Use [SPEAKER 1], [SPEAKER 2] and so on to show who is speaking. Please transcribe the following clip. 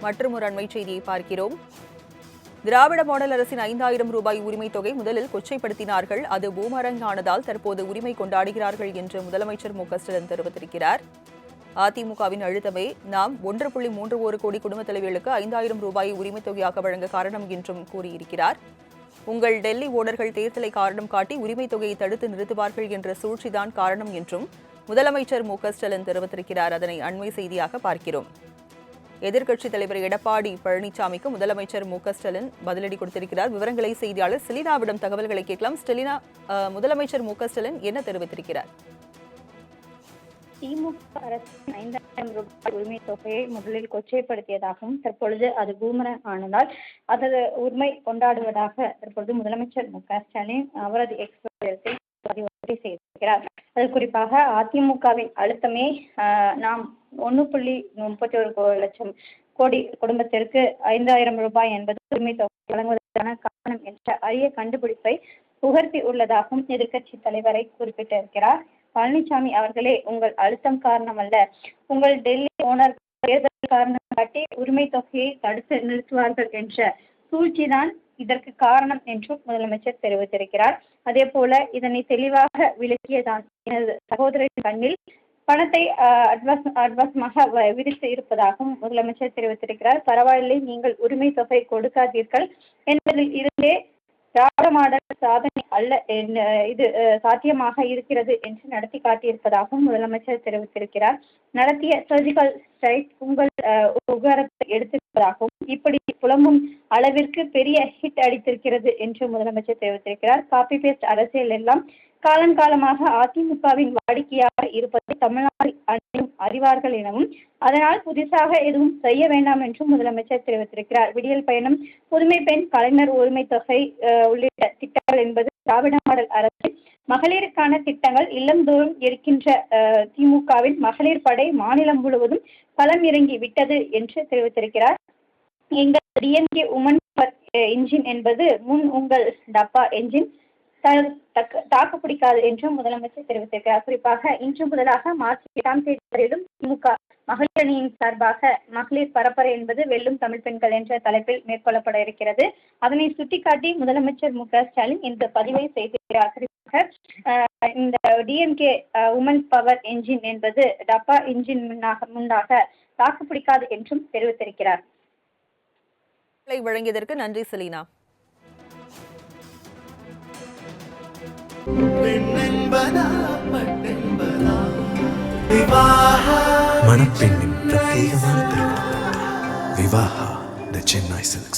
[SPEAKER 1] மற்றொரு அண்மை செய்தியை பார்க்கிறோம். திராவிட மாடல் அரசின் 5000 ரூபாய் உரிமை தொகை முதலில் கொச்சைப்படுத்தினார்கள். அது பூமரங் ஆனதால் தற்போது உரிமை கொண்டாடுகிறார்கள் என்று முதலமைச்சர் மு.க.ஸ்டாலின் தெரிவித்திருக்கிறார். அதிமுகவின் அழுத்தமே நாம் 1.31 கோடி குடும்பத் தலைவர்களுக்கு 5000 ரூபாயை உரிமைத் தொகையாக வழங்க காரணம் என்றும் கூறியிருக்கிறார். உங்கள் டெல்லி ஓனர்கள் தேர்தலை காரணம் காட்டி உரிமைத் தொகையை தடுத்து நிறுத்துவார்கள் என்ற சூழ்ச்சிதான் காரணம் என்றும் முதலமைச்சர் மு.க.ஸ்டாலின் தெரிவித்திருக்கிறார். அதனை அண்மை செய்தியாக பார்க்கிறோம். எதிர்க்கட்சித் தலைவர் எடப்பாடி பழனிசாமிக்கு முதலமைச்சர் மு.க.ஸ்டாலின் பதிலடி கொடுத்திருக்கிறார். விவரங்களை செய்தியாளர் ஸ்டெலினாவிடம் தகவல்களை கேட்கலாம். ஸ்டெலினா, முதலமைச்சர் மு.க.ஸ்டாலின் என்ன தெரிவித்திருக்கிறார்?
[SPEAKER 2] திமுக அரசின் 5000 ரூபாய் உரிமை தொகையை முதலில் கொச்சைப்படுத்தியதாகவும் தற்பொழுது அது பூமரங் ஆனதால் அதது உரிமை கொண்டாடுவதாக தற்பொழுது முதலமைச்சர் மு.க.ஸ்டாலின் அவரது எக்ஸ்பிரஸில் பதிவு செய்திருக்கிறார். அது குறிப்பாக அதிமுகவின் அழுத்தமே நாம் 1.31 லட்சம் கோடி குடும்பத்திற்கு 5000 ரூபாய் என்பது உரிமை தொகை வழங்குவதற்கான காரணம் என்ற அரிய கண்டுபிடிப்பை உகர்த்தி உள்ளதாகவும் எதிர்க்கட்சி தலைவரை குறிப்பிட்டிருக்கிறார். பழனிசாமி அவர்களே, உங்கள் அழுத்தம் காரணம் அல்ல, உங்கள் டெல்லி ஓனர் தேர்தல் காரணம் காட்டி உரிமை தொகையை தடுத்து நிறுத்துவார்கள் என்ற சூழ்ச்சிதான் இதற்கு காரணம் என்றும் முதலமைச்சர் தெரிவித்திருக்கிறார். அதே போல இதனை தெளிவாக விளக்கியதான் எனது சகோதரின் கண்ணில் பணத்தை அட்வான்ஸாக விதித்து இருப்பதாகவும் முதலமைச்சர் தெரிவித்திருக்கிறார். பரவாயில்லை, நீங்கள் உரிமை தொகை கொடுக்காதீர்கள் என்பதில் இருந்தே திராவிட மாடல் சாதனை அல்ல, இது சாத்தியமாக இருக்கிறது என்று நடத்தி காட்டியிருப்பதாகவும் முதலமைச்சர் தெரிவித்திருக்கிறார். நடத்திய சர்ஜிக்கல் ஸ்ட்ரைக் உங்கள் உகாரத்தை எடுத்திருப்பதாகவும் இப்படி புலம்பும் அளவிற்கு பெரிய ஹிட் அடித்திருக்கிறது என்று முதலமைச்சர் தெரிவித்திருக்கிறார். காப்பி பேஸ்ட் அரசியல் எல்லாம் காலங்காலமாக அதிமுகவின் வாடிக்கையாக இருப்பதை தமிழ்நாடு அனைவரும் அறிவார்கள் எனவும் அதனால் புதிதாக எதுவும் செய்ய வேண்டாம் என்றும் முதலமைச்சர் தெரிவித்திருக்கிறார். விடியல் பயணம், புதுமை பெண், கலைஞர் உரிமை தொகை உள்ளிட்ட திட்டங்கள் என்பது திராவிட மாடல் அரசு மகளிருக்கான திட்டங்கள் இல்லந்தோறும் இருக்கின்ற திமுகவின் மகளிர் படை மாநிலம் முழுவதும் களம் இறங்கி விட்டது என்று தெரிவித்திருக்கிறார். எங்கள் டிஎம்கே உமன் என்ஜின் என்பது முன் உங்கள் டப்பா என்ஜின் தாக்கு பிடிக்காது என்றும் முதலமைச்சர் தெரிவித்திருக்கிறார். குறிப்பாக இன்று முதலாக மார்ச் 8ஆம் தேதி வரையிலும் திமுக மகளிர் அணியின் சார்பாக மகளிர் பரப்பரை என்பது வெல்லும் தமிழ் பெண்கள் என்ற தலைப்பில் மேற்கொள்ளப்பட இருக்கிறது. அதனை சுட்டிக்காட்டி முதலமைச்சர் மு.க.ஸ்டாலின் இந்த பதிவை செய்திருக்கிறார். குறிப்பாக இந்த டிஎம்கே உமன் பவர் என்ஜின் என்பது டப்பா என்ஜின் முன்னாக தாக்கு பிடிக்காது என்றும் தெரிவித்திருக்கிறார்.
[SPEAKER 1] வழங்கியதற்கு நன்றி செலீனா.
[SPEAKER 3] மணப்பெண்ணின் பிரத்யேகமான திருமணம் விவாஹா தி சென்னை சில்க்ஸ்.